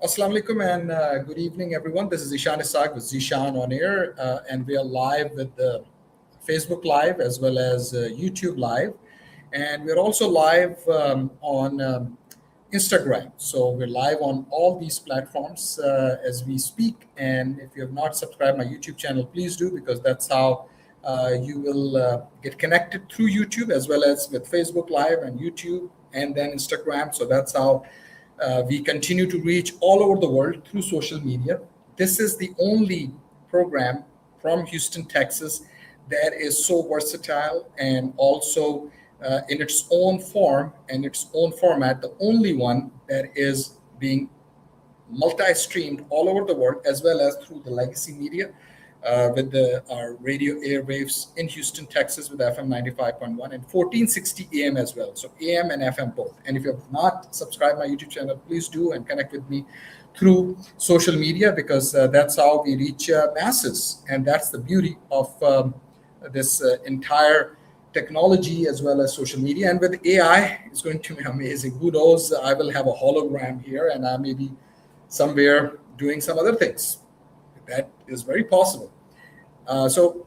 Assalamu alaikum and good evening, everyone. This is Ishan Isaac with Zishan on air, and we are live with the Facebook Live as well as YouTube Live, and we're also live on Instagram. So we're live on all these platforms as we speak. And if you have not subscribed my YouTube channel, please do because that's how you will get connected through YouTube as well as with Facebook Live and YouTube and then Instagram. So that's how we continue to reach all over the world through social media. This is the only program from Houston, Texas, that is so versatile and also in its own form and its own format, the only one that is being multi-streamed all over the world as well as through the legacy media with our radio airwaves in Houston, Texas with FM 95.1 and 1460 AM as well. So AM and FM both. And if you have not subscribed my YouTube channel, please do and connect with me through social media because that's how we reach masses. And that's the beauty of this entire technology as well as social media. And with AI, it's going to be amazing. Who knows? I will have a hologram here and I may be somewhere doing some other things. That is very possible. So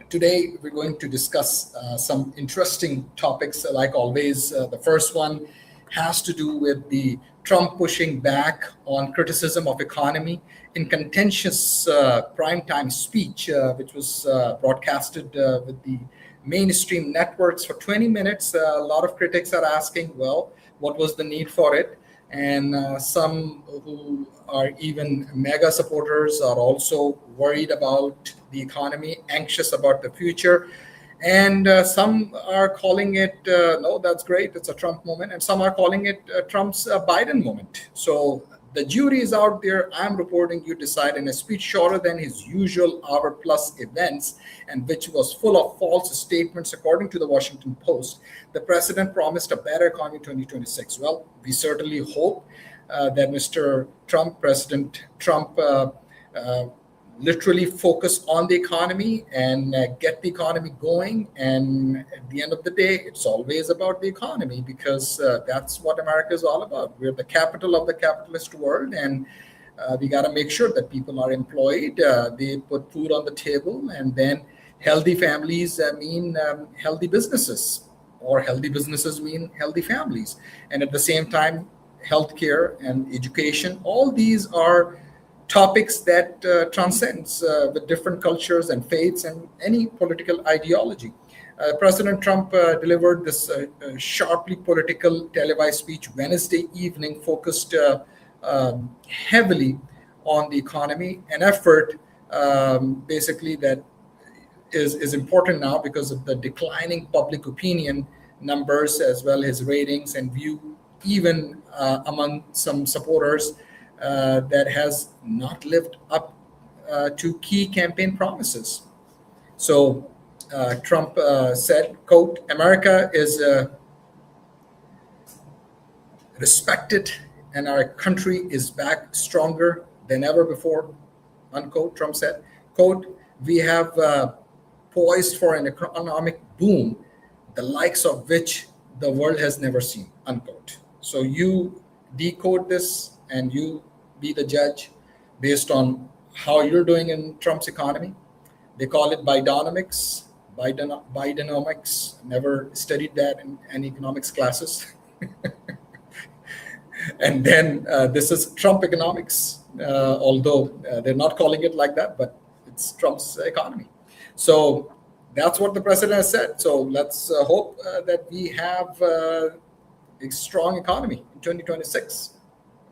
today we're going to discuss some interesting topics. Like always, the first one has to do with the Trump pushing back on criticism of economy in contentious primetime speech, which was broadcasted with the mainstream networks for 20 minutes. A lot of critics are asking, well, what was the need for it? And some who are even mega supporters are also worried about the economy, anxious about the future. And some are calling it, no, that's great, it's a Trump moment. And some are calling it Trump's Biden moment. So the jury is out there. I'm reporting, you decide. In a speech shorter than his usual hour plus events, and which was full of false statements, according to the Washington Post, the president promised a better economy in 2026. Well, we certainly hope that Mr. Trump, President Trump, literally focus on the economy and get the economy going. And at the end of the day, it's always about the economy because that's what America is all about. We're the capital of the capitalist world, and we got to make sure that people are employed, they put food on the table, and then healthy families mean healthy businesses, or healthy businesses mean healthy families. And at the same time, healthcare and education, all these are topics that transcends with different cultures and faiths and any political ideology. President Trump delivered this sharply political televised speech Wednesday evening, focused heavily on the economy, an effort basically that is important now because of the declining public opinion numbers as well as ratings and view, even among some supporters that has not lived up to key campaign promises. So Trump said, quote, America is respected and our country is back stronger than ever before, unquote. Trump said, quote, we have poised for an economic boom, the likes of which the world has never seen, unquote. So you decode this and you be the judge based on how you're doing in Trump's economy. They call it Bidenomics, Bidenomics. Never studied that in any economics classes. And then this is Trump economics, although they're not calling it like that, but it's Trump's economy. So that's what the president has said. So let's hope that we have a strong economy in 2026.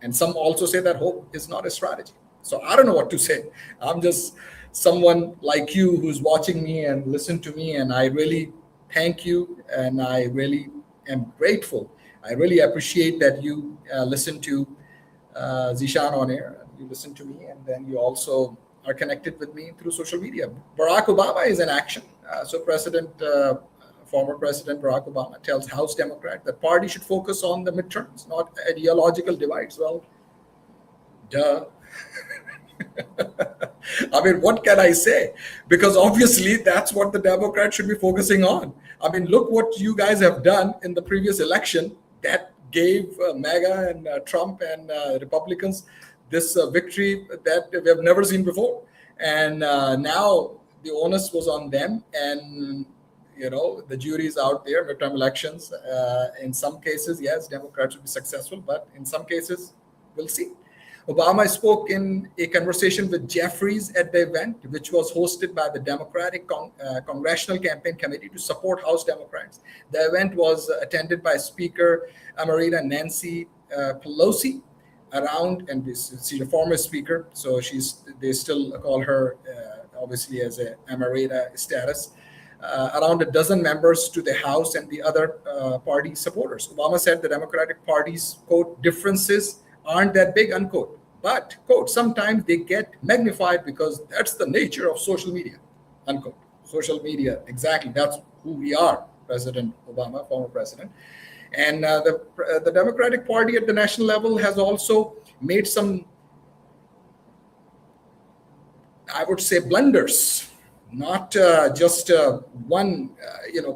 And some also say that hope is not a strategy. So I don't know what to say. I'm just someone like you who's watching me and listen to me. And I really thank you. And I really am grateful. I really appreciate that you listen to Zishan on air. You listen to me. And then you also are connected with me through social media. Barack Obama is in action. So former President Barack Obama tells House Democrat that party should focus on the midterms, not ideological divides. Well, duh. I mean, what can I say? Because obviously that's what the Democrats should be focusing on. I mean, look what you guys have done in the previous election. That gave MAGA and Trump and Republicans this victory that we have never seen before. And now the onus was on them. And, the jury is out there, midterm elections. In some cases, yes, Democrats will be successful, but in some cases, we'll see. Obama spoke in a conversation with Jeffries at the event, which was hosted by the Democratic Congressional Campaign Committee to support House Democrats. The event was attended by Speaker Emerita Nancy Pelosi, and she's a former speaker, so they still call her obviously as a Emerita status. Around a dozen members to the House and the other party supporters. Obama said the Democratic Party's, quote, differences aren't that big, unquote. But, quote, sometimes they get magnified because that's the nature of social media, unquote. Social media, exactly. That's who we are, President Obama, former president. And the Democratic Party at the national level has also made some, I would say, blunders, not just one,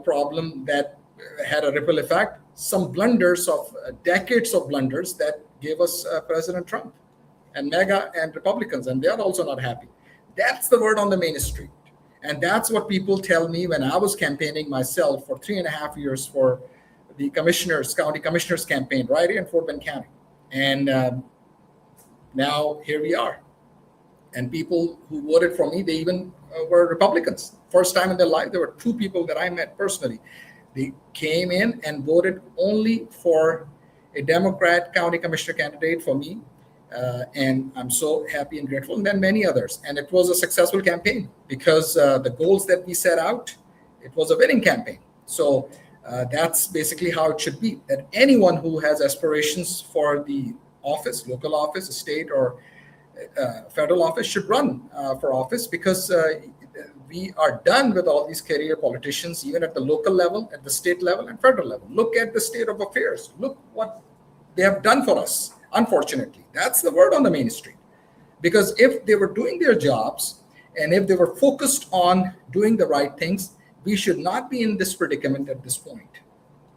problem that had a ripple effect, some blunders of decades of blunders that gave us President Trump and MAGA and Republicans, and they're also not happy. That's the word on the main street. And that's what people tell me when I was campaigning myself for 3.5 years for the county commissioners campaign right here in Fort Bend County. And now here we are. And people who voted for me, they even were Republicans. First time in their life, there were 2 people that I met personally. They came in and voted only for a Democrat county commissioner candidate for me. And I'm so happy and grateful, and then many others. And it was a successful campaign because the goals that we set out, it was a winning campaign. So that's basically how it should be, that anyone who has aspirations for the office, local office, state or federal office should run for office, because we are done with all these career politicians, even at the local level, at the state level and federal level. Look at the state of affairs. Look what they have done for us. Unfortunately, that's the word on the main street. Because if they were doing their jobs and if they were focused on doing the right things, we should not be in this predicament at this point.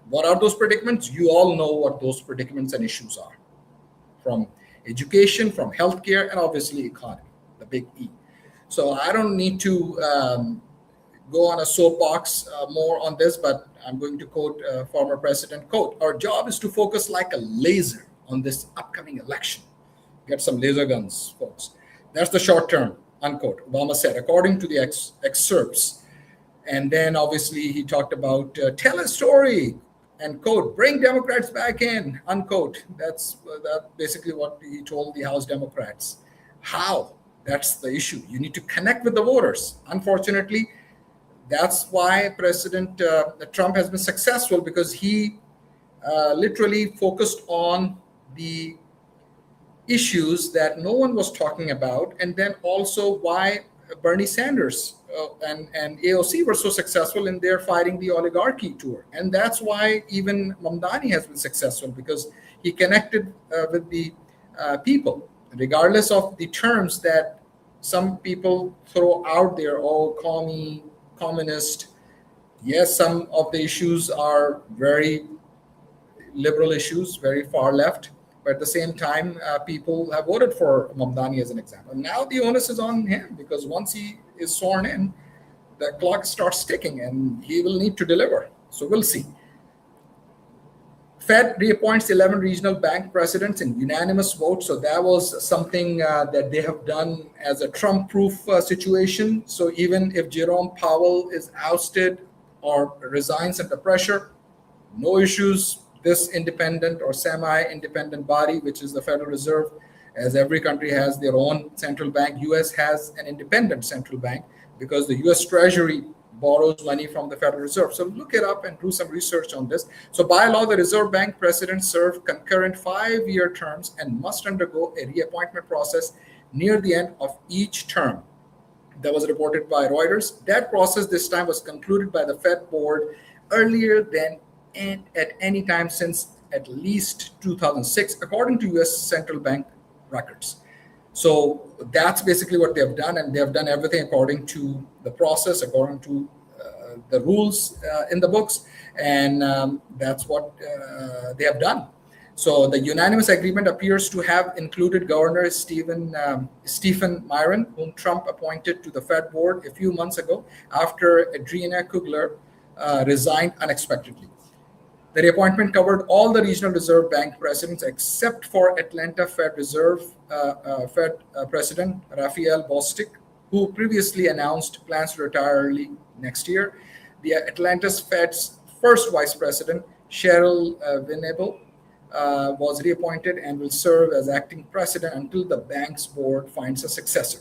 What are those predicaments? You all know what those predicaments and issues are. From education, from healthcare, and obviously economy, the big E. So I don't need to go on a soapbox more on this, but I'm going to quote former president, quote, "Our job is to focus like a laser on this upcoming election." Get some laser guns, folks. That's the short term, unquote, Obama said, according to the excerpts. And then obviously he talked about tell a story and, quote, bring Democrats back in, unquote. That's basically what he told the House Democrats. How? That's the issue. You need to connect with the voters. Unfortunately, that's why President Trump has been successful, because he literally focused on the issues that no one was talking about, and then also why Bernie Sanders and AOC were so successful in their fighting the oligarchy tour. And that's why even Mamdani has been successful, because he connected with the people, regardless of the terms that some people throw out there, oh, commie, communist. Yes, some of the issues are very liberal issues, very far left. But at the same time, people have voted for Mamdani as an example. And now the onus is on him, because once he is sworn in, the clock starts ticking and he will need to deliver. So we'll see. Fed reappoints 11 regional bank presidents in unanimous vote. So that was something that they have done as a Trump-proof situation. So even if Jerome Powell is ousted or resigns under pressure, no issues. This independent or semi-independent body, which is the Federal Reserve, as every country has their own central bank, US has an independent central bank because the US Treasury borrows money from the Federal Reserve. So look it up and do some research on this. So by law, the Reserve Bank presidents serve concurrent 5-year terms and must undergo a reappointment process near the end of each term. That was reported by Reuters. That process this time was concluded by the Fed board earlier than at any time since at least 2006, according to US central bank records. So that's basically what they've done, and they've done everything according to the process, according to the rules in the books, and that's what they have done. So the unanimous agreement appears to have included Governor Stephen Miron, whom Trump appointed to the Fed board a few months ago after Adriana Kugler resigned unexpectedly. The reappointment covered all the regional reserve bank presidents except for Atlanta Fed President Raphael Bostic, who previously announced plans to retire early next year. The Atlanta's Fed's first vice president, Cheryl Venable, was reappointed and will serve as acting president until the bank's board finds a successor.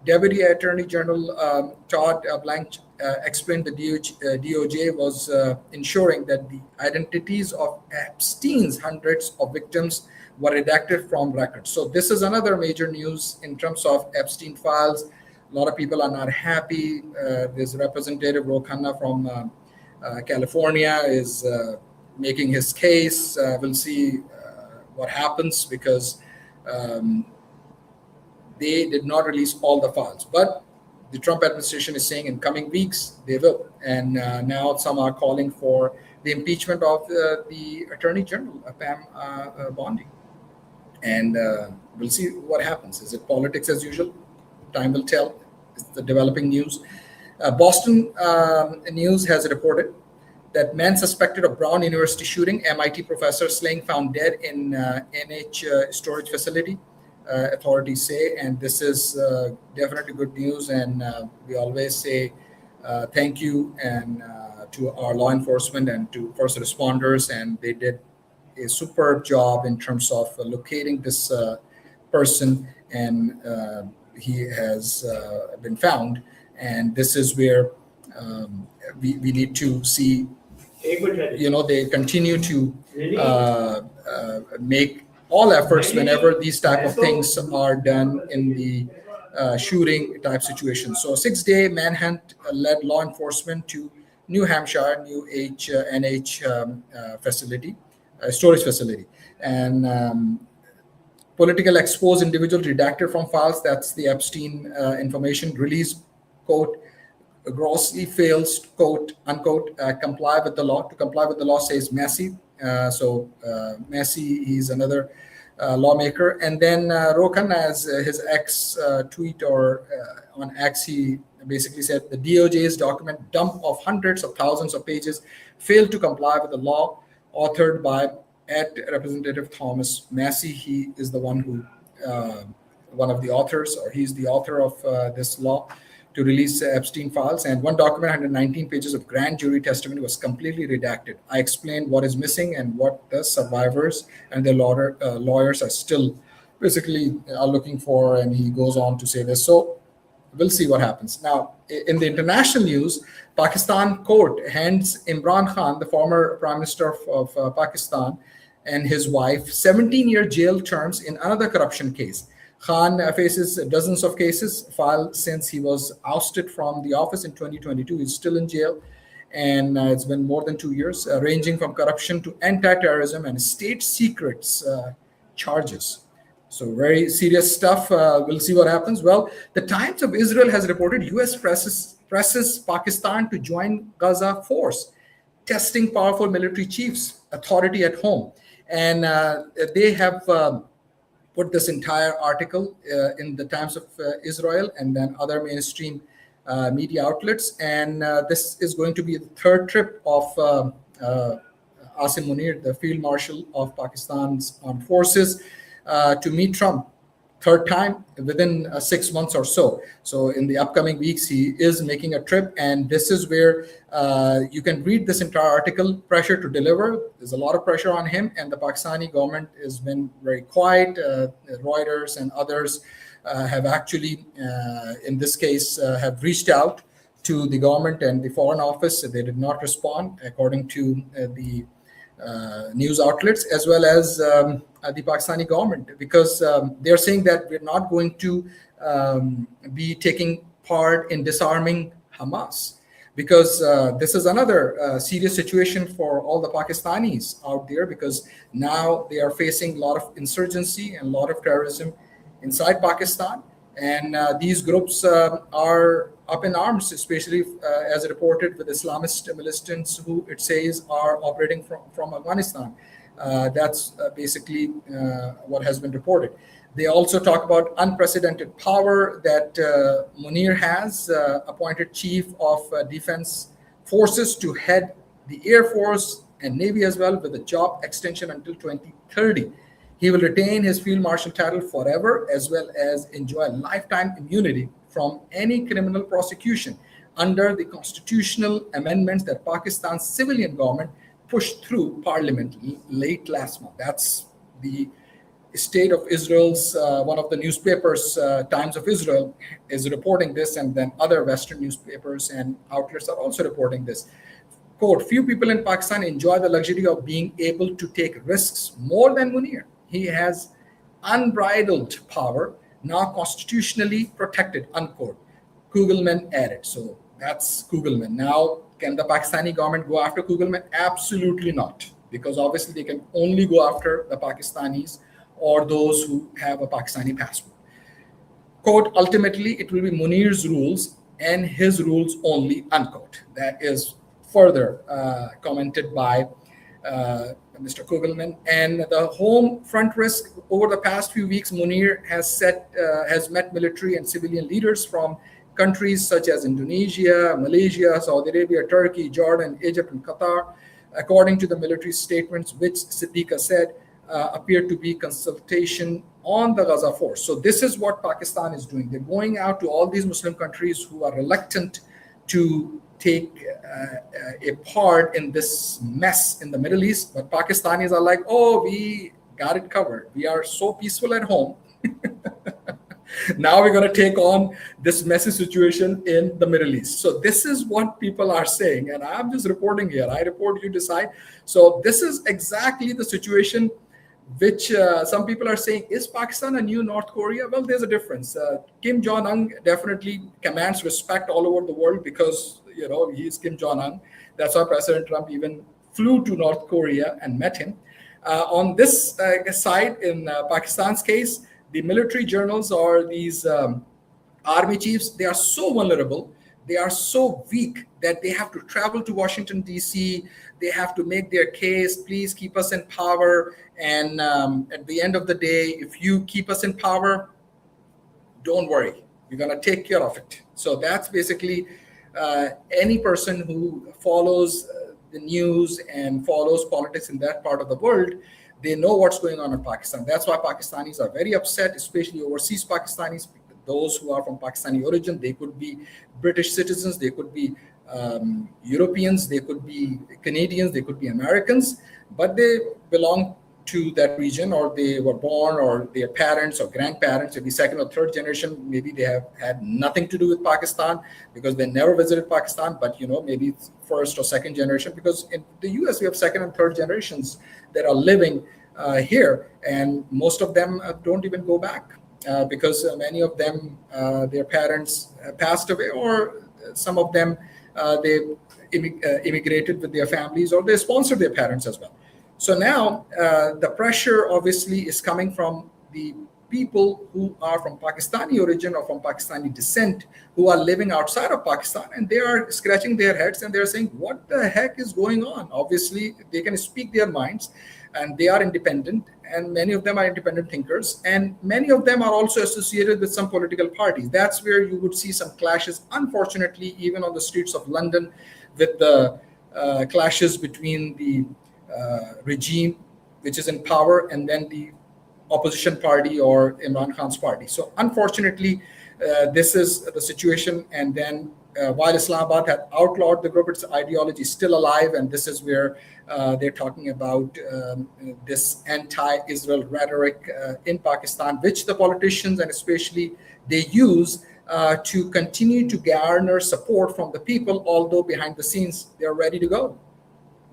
Deputy Attorney General Todd Blanche explained the DOJ was ensuring that the identities of Epstein's hundreds of victims were redacted from records. So this is another major news in terms of Epstein files. A lot of people are not happy. There's Representative Ro Khanna from California is making his case. We'll see what happens because they did not release all the files. But the Trump administration is saying in coming weeks they will. And now some are calling for the impeachment of the Attorney General, Pam Bondi. And we'll see what happens. Is it politics as usual? Time will tell. It's the developing news. Boston News has reported that man suspected of Brown University shooting, MIT professor slaying found dead in NH storage facility, authorities say. And this is definitely good news. And we always say thank you and to our law enforcement and to first responders. And they did a superb job in terms of locating this person, and he has been found. And this is where we need to see, they continue to make all efforts whenever these type of things are done in the shooting type situation. So 6-day manhunt led law enforcement to New Hampshire, New NH facility, storage facility. And political exposed individual redacted from files. That's the Epstein information released, quote, grossly fails, quote, unquote, comply with the law. To comply with the law, says Massey. Massey, he's another lawmaker. And then Ro Khanna, as his ex tweet or on X, he basically said the DOJ's document dump of hundreds of thousands of pages failed to comply with the law authored by Representative Thomas Massey. He is the one who, one of the authors, or he's the author of this law to release Epstein files. And one document, 119 pages of grand jury testimony, was completely redacted. I explained what is missing and what the survivors and their lawyers are still basically are looking for. And he goes on to say this. So we'll see what happens. Now, in the international news, Pakistan court hands Imran Khan, the former Prime Minister of Pakistan, and his wife 17-year jail terms in another corruption case. Khan faces dozens of cases filed since he was ousted from the office in 2022. He's still in jail, and it's been more than 2 years, ranging from corruption to anti-terrorism and state secrets charges. So very serious stuff. We'll see what happens. Well, the Times of Israel has reported U.S. presses Pakistan to join Gaza force, testing powerful military chiefs' authority at home. And they have put this entire article in the Times of Israel and then other mainstream media outlets. And this is going to be the third trip of Asim Munir, the Field Marshal of Pakistan's armed forces, to meet Trump. Third time within 6 months or so. So in the upcoming weeks, he is making a trip. And this is where you can read this entire article, pressure to deliver. There's a lot of pressure on him. And the Pakistani government has been very quiet. Reuters and others have actually, in this case, have reached out to the government and the Foreign Office. They did not respond, according to the news outlets, as well as the Pakistani government, because they're saying that we're not going to be taking part in disarming Hamas, because this is another serious situation for all the Pakistanis out there, because now they are facing a lot of insurgency and a lot of terrorism inside Pakistan. And these groups are up in arms, especially as reported with Islamist militants who it says are operating from Afghanistan. That's basically what has been reported. They also talk about unprecedented power that Munir has, appointed chief of defense forces to head the Air Force and Navy as well, with a job extension until 2030. He will retain his field marshal title forever, as well as enjoy lifetime immunity from any criminal prosecution under the constitutional amendments that Pakistan's civilian government pushed through parliament late last month. That's the State of Israel's, one of the newspapers, Times of Israel, is reporting this, and then other Western newspapers and outlets are also reporting this. Quote, few people in Pakistan enjoy the luxury of being able to take risks more than Munir. He has unbridled power, now constitutionally protected, unquote. Kugelman added. So that's Kugelman. Now, can the Pakistani government go after Kugelman? Absolutely not, because obviously they can only go after the Pakistanis or those who have a Pakistani passport. Quote, ultimately, it will be Munir's rules and his rules only, unquote. That is further commented by Mr. Kugelman. And the home front risk over the past few weeks, Munir has met military and civilian leaders from countries such as Indonesia, Malaysia, Saudi Arabia, Turkey, Jordan, Egypt, and Qatar. According to the military statements, which Siddiqa said appear to be consultation on the Gaza force. So this is what Pakistan is doing. They're going out to all these Muslim countries who are reluctant to take a part in this mess in the Middle East. But Pakistanis are like, oh, we got it covered. We are so peaceful at home. Now we're going to take on this messy situation in the Middle East. So this is what people are saying. And I'm just reporting here. I report, you decide. So this is exactly the situation which some people are saying, is Pakistan a new North Korea? Well, there's a difference. Kim Jong-un definitely commands respect all over the world because, you know, he's Kim Jong-un. That's why President Trump even flew to North Korea and met him. On this side, in Pakistan's case, the military journals or these army chiefs, they are so vulnerable, they are so weak that they have to travel to Washington, D.C., they have to make their case, please keep us in power. And at the end of the day, if you keep us in power, don't worry, we're going to take care of it. So that's basically any person who follows the news and follows politics in that part of the world, they know what's going on in Pakistan. That's why Pakistanis are very upset, especially overseas Pakistanis, those who are from Pakistani origin. They could be British citizens, they could be Europeans, they could be Canadians, they could be Americans, but they belong to that region, or they were born, or their parents or grandparents, maybe second or third generation, maybe they have had nothing to do with Pakistan because they never visited Pakistan, but you know, maybe it's first or second generation, because in the US we have second and third generations that are living here, and most of them don't even go back because many of them, their parents passed away, or some of them they immigrated with their families, or they sponsored their parents as well. So now the pressure obviously is coming from the people who are from Pakistani origin or from Pakistani descent who are living outside of Pakistan, and they are scratching their heads and they're saying, what the heck is going on? Obviously, they can speak their minds and they are independent, and many of them are independent thinkers, and many of them are also associated with some political parties. That's where you would see some clashes, unfortunately, even on the streets of London, with the clashes between the regime which is in power and then the opposition party or Imran Khan's party. So unfortunately, this is the situation. And then while Islamabad had outlawed the group, its ideology is still alive, and this is where they're talking about this anti-Israel rhetoric in Pakistan, which the politicians and especially they use to continue to garner support from the people, although behind the scenes they're ready to go,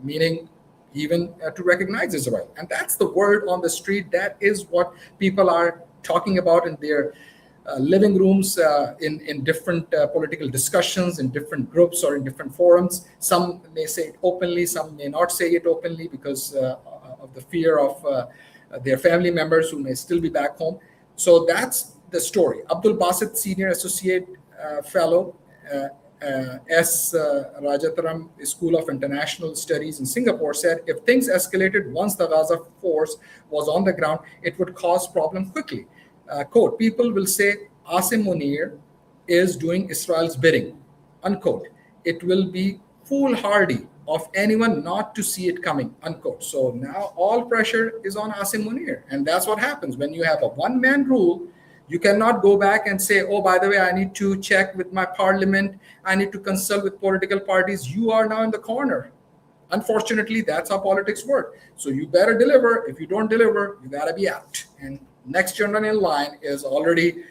meaning even to recognize Israel. And that's the word on the street. That is what people are talking about in their living rooms, in different political discussions, in different groups or in different forums. Some may say it openly, some may not say it openly because of the fear of their family members who may still be back home. So that's the story. Abdul Basit, Senior Associate Fellow S. Rajataram School of International Studies in Singapore said, if things escalated once the Gaza force was on the ground, it would cause problem quickly. Quote, people will say Asim Munir is doing Israel's bidding, unquote. It will be foolhardy of anyone not to see it coming, unquote. So now all pressure is on Asim Munir. And that's what happens when you have a one-man rule. You cannot go back and say, oh, by the way, I need to check with my parliament. I need to consult with political parties. You are now in the corner. Unfortunately, that's how politics work. So you better deliver. If you don't deliver, you got to be out. And next general in line is already,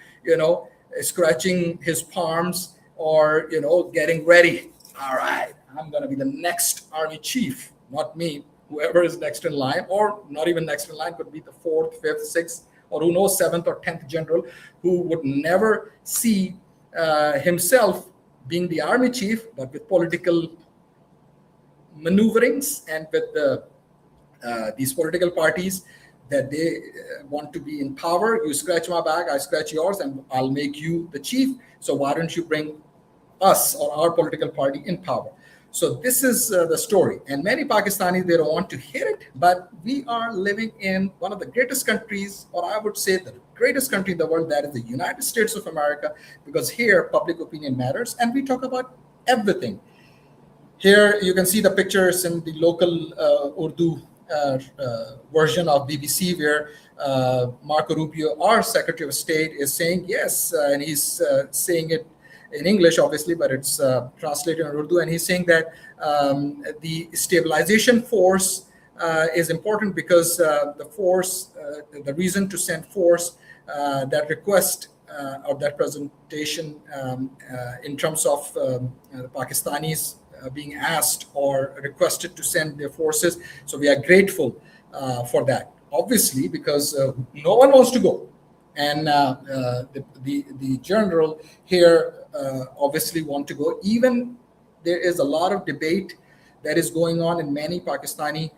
scratching his palms or, getting ready. All right, I'm going to be the next army chief, not me. Whoever is next in line, or not even next in line, could be the 4th, 5th, 6th, or who knows, 7th or 10th general, who would never see himself being the army chief, but with political maneuverings and with these political parties that they want to be in power. You scratch my back, I scratch yours, and I'll make you the chief. So why don't you bring us or our political party in power? So this is the story. And many Pakistanis, they don't want to hear it, but we are living in one of the greatest countries, or I would say the greatest country in the world, that is the United States of America, because here public opinion matters and we talk about everything. Here you can see the pictures in the local Urdu version of BBC, where Marco Rubio, our Secretary of State, is saying yes, and he's saying it in English, obviously, but it's translated in Urdu, and he's saying that the stabilization force is important because the force, the reason to send force, that request or that presentation in terms of the Pakistanis being asked or requested to send their forces. So we are grateful for that, obviously, because no one wants to go. And the general here obviously want to go. Even there is a lot of debate that is going on in many Pakistani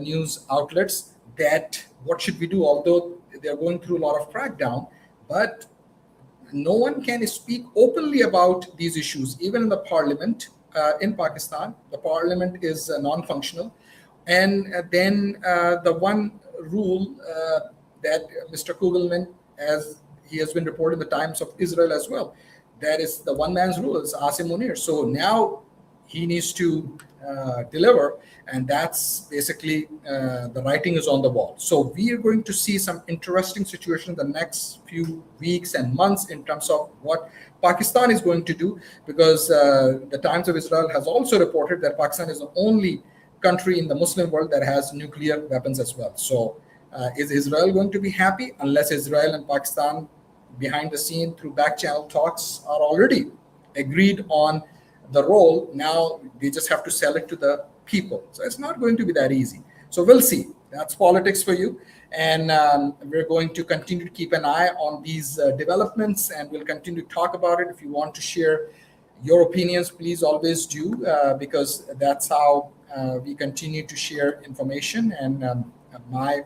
news outlets that what should we do, although they're going through a lot of crackdown, but no one can speak openly about these issues. Even in the parliament in Pakistan, the parliament is non-functional. And then the one rule that Mr. Kugelman, as he has been reported in the Times of Israel as well, that is the one man's rule, is Asim Munir. So now he needs to deliver, and that's basically the writing is on the wall. So we are going to see some interesting situations in the next few weeks and months in terms of what Pakistan is going to do, because the Times of Israel has also reported that Pakistan is the only country in the Muslim world that has nuclear weapons as well. So is Israel going to be happy? Unless Israel and Pakistan behind the scene through back channel talks are already agreed on the role. Now they just have to sell it to the people. So it's not going to be that easy. So we'll see. That's politics for you. And we're going to continue to keep an eye on these developments, and we'll continue to talk about it. If you want to share your opinions, please always do, because that's how we continue to share information. And my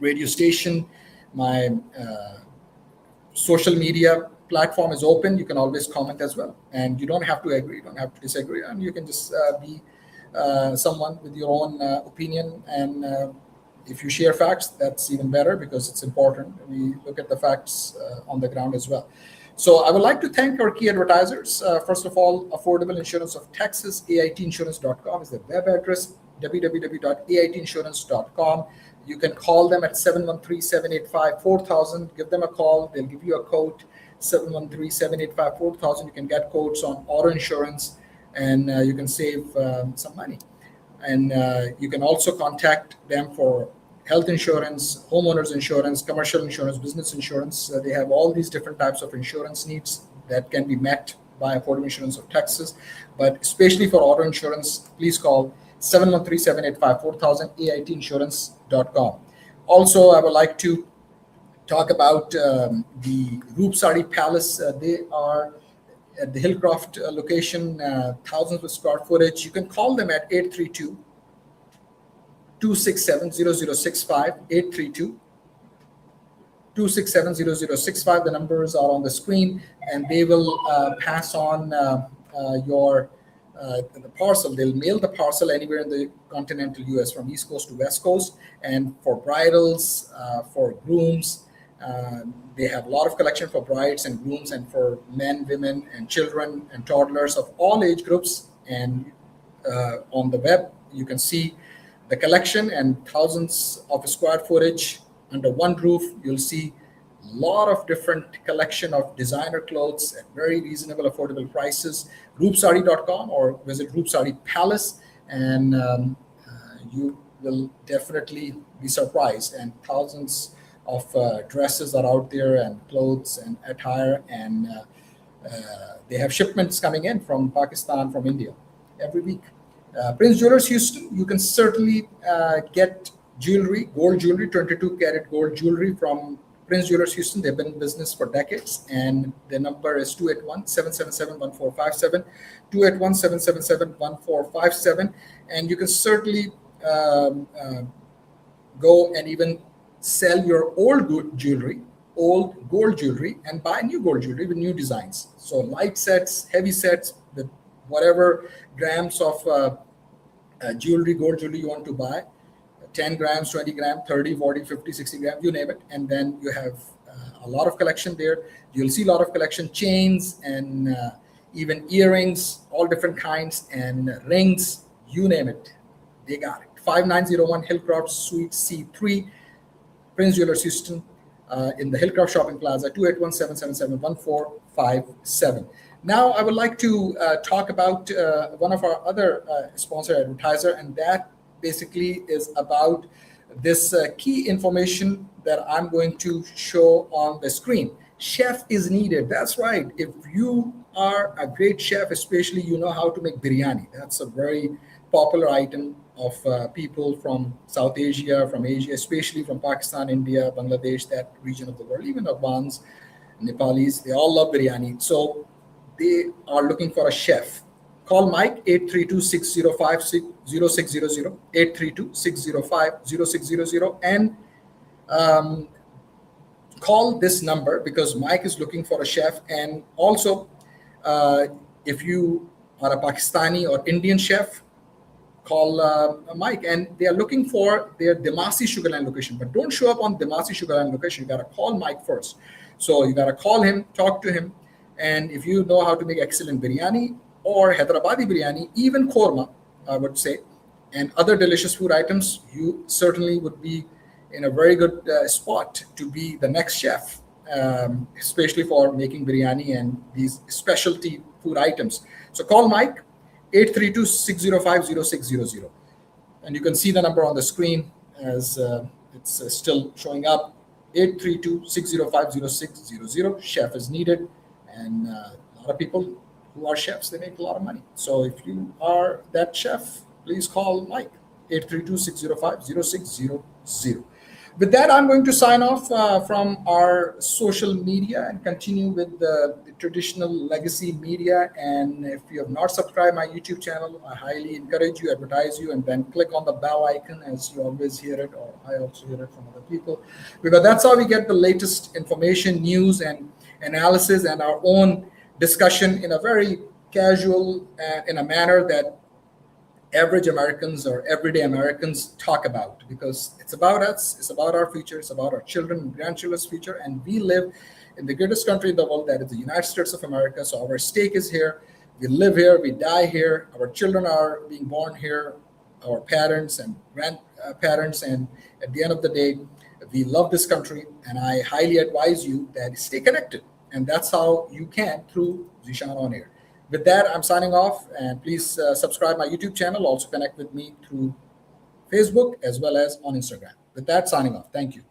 radio station, my social media platform is open. You can always comment as well, and you don't have to agree, you don't have to disagree, and you can just be someone with your own opinion. And if you share facts, that's even better, because it's important. We look at the facts on the ground as well. So I would like to thank our key advertisers. First of all, Affordable Insurance of Texas, AITinsurance.com is the web address, www.aitinsurance.com. You can call them at 713-785-4000. Give them a call. They'll give you a quote, 713-785-4000. You can get quotes on auto insurance, and you can save some money. And you can also contact them for health insurance, homeowners insurance, commercial insurance, business insurance. They have all these different types of insurance needs that can be met by Affordable Insurance of Texas. But especially for auto insurance, please call 713-785-4000, AITinsurance.com. Also, I would like to talk about the Roopsari Palace. They are at the Hillcroft location, thousands of square footage. You can call them at 832-267-0065, 832-267-0065. The numbers are on the screen, and they will pass on the parcel. They'll mail the parcel anywhere in the continental US from East Coast to West Coast. And for bridals, for grooms, they have a lot of collection for brides and grooms, and for men, women, and children and toddlers of all age groups. And on the web, you can see the collection and thousands of square footage under one roof. You'll see a lot of different collection of designer clothes at very reasonable, affordable prices. Roopsari.com, or visit Roopsari Palace, and you will definitely be surprised. And thousands of dresses are out there, and clothes and attire, and they have shipments coming in from Pakistan, from India every week. Prince Jewelers Houston, you can certainly get jewelry, gold jewelry, 22 karat gold jewelry from Prince Jewelers Houston. They've been in business for decades, and their number is 281-777-1457, 281-777-1457. And you can certainly go and even sell your old jewelry, old gold jewelry, and buy new gold jewelry with new designs. So light sets, heavy sets, with whatever grams of jewelry, gold jewelry you want to buy, 10 grams, 20 grams, 30, 40, 50, 60 grams, you name it. And then you have a lot of collection there. You'll see a lot of collection, chains and even earrings, all different kinds, and rings, you name it. They got it. 5901 Hillcroft Suite C3, Prince Jewelers Houston, in the Hillcroft Shopping Plaza, 281-777-1457. Now, I would like to talk about one of our other sponsor advertiser, and that basically is about this key information that I'm going to show on the screen. Chef is needed. That's right. If you are a great chef, especially you know how to make biryani. That's a very popular item of people from South Asia, from Asia, especially from Pakistan, India, Bangladesh, that region of the world, even Afghans, Nepalis, they all love biryani. So they are looking for a chef. Call Mike, 832-605-0600, 832-605-0600, and call this number because Mike is looking for a chef. And also, if you are a Pakistani or Indian chef, call Mike. And they are looking for their Demasi Sugarland location, but don't show up on Demasi Sugarland location. You got to call Mike first. So you got to call him, talk to him. And if you know how to make excellent biryani or Hyderabadi biryani, even korma, I would say, and other delicious food items, you certainly would be in a very good spot to be the next chef, especially for making biryani and these specialty food items. So call Mike, 832-605-0600. And you can see the number on the screen as it's still showing up, 832-605-0600. Chef is needed. And a lot of people who are chefs, they make a lot of money. So if you are that chef, please call Mike, 832-605-0600. With that, I'm going to sign off from our social media and continue with the traditional legacy media. And if you have not subscribed my YouTube channel, I highly encourage you, advertise you, and then click on the bell icon as you always hear it, or I also hear it from other people, because that's how we get the latest information, news, and analysis, and our own discussion in a very casual, in a manner that average Americans or everyday Americans talk about, because it's about us, it's about our future, it's about our children and grandchildren's future. And we live in the greatest country in the world, that is the United States of America. So our stake is here. We live here, we die here, our children are being born here, our parents and grandparents. And at the end of the day, we love this country, and I highly advise you that stay connected. And that's how you can through Zishan On Air. With that, I'm signing off, and please subscribe my YouTube channel. Also connect with me through Facebook as well as on Instagram. With that, signing off. Thank you.